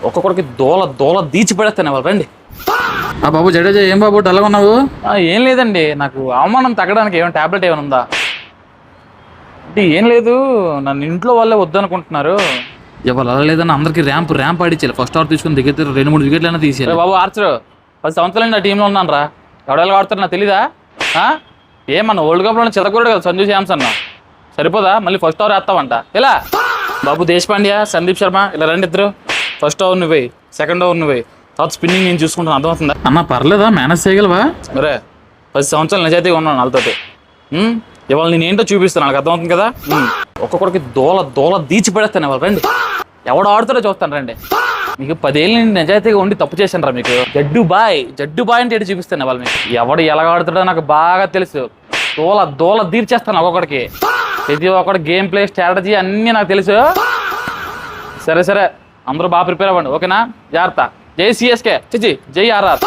ఒక్కొక్కడికి దోల దోల దీచి పడేస్తాను వాళ్ళు రండి. బాబు జడేజా, ఏం బాబు డల్గా ఉన్నావు? ఏం లేదండి, నాకు అవమానం తగ్గడానికి ఏమైనా టాబ్లెట్ ఏమైనా ఉందా అంటే? ఏం లేదు, నన్ను ఇంట్లో వాళ్ళే వద్దనుకుంటున్నారు. ఇవాళ అలా లేదని అందరికి ర్యాంప్ ఆడించాలి. ఫస్ట్ ఓవర్ తీసుకుని దిగితే 2-3 వికెట్లైనా తీసేయాలి. బాబు ఆర్చర్ 10 సంవత్సరాలు నా టీంలో ఉన్నాను రా. ఎవడెలా ఆడుతారు నాకు తెలీదా? ఏమన్నా వరల్డ్ కప్లో చెదకూడదు కదా సంజు శాంసన్, సరిపోదా? మళ్ళీ ఫస్ట్ ఓవర్ వేస్తావంట ఇలా. బాబు దేశపాండ్యా, సందీప్ శర్మ ఇలా రండి ఇద్దరు. ఫస్ట్ ఓవర్ నువ్వే, సెకండ్ ఓవర్ నువ్వే, తర్వాత స్పిన్నింగ్ నేను చూసుకుంటాను. అర్థమవుతుందా? అన్న పర్లేదా, మేనేజ్ చేయగలవా? మరే 10 సంవత్సరాలు నిజాయితీగా ఉన్నాను వాళ్ళతోటి. ఇవాళ నేను ఏంటో చూపిస్తాను, నాకు అర్థమవుతుంది కదా. ఒక్కొక్కడికి దోల దోల దీచి పడేస్తాను వాళ్ళు రండి. ఎవడు ఆడుతారో చూస్తాను రండి. మీకు 10 ఏళ్ళు నేను నిజాయితీగా ఉండి తప్పు చేశాను రా. మీకు జడ్డు బాయ్ అంటే ఏంటి చూపిస్తాను వాళ్ళు. మీకు ఎవడు ఎలా ఆడుతాడో నాకు బాగా తెలుసు. దోల దోల తీర్చేస్తాను ఒక్కొక్కడికి. ప్రతి ఒక్కటి గేమ్ ప్లే స్ట్రాటజీ అన్నీ నాకు తెలుసు. సరే అందరూ బాగా ప్రిపేర్ అవ్వండి, ఓకేనా? జాగ్రత్త. జై సిఎస్కే, జై ఆర్ఆర్.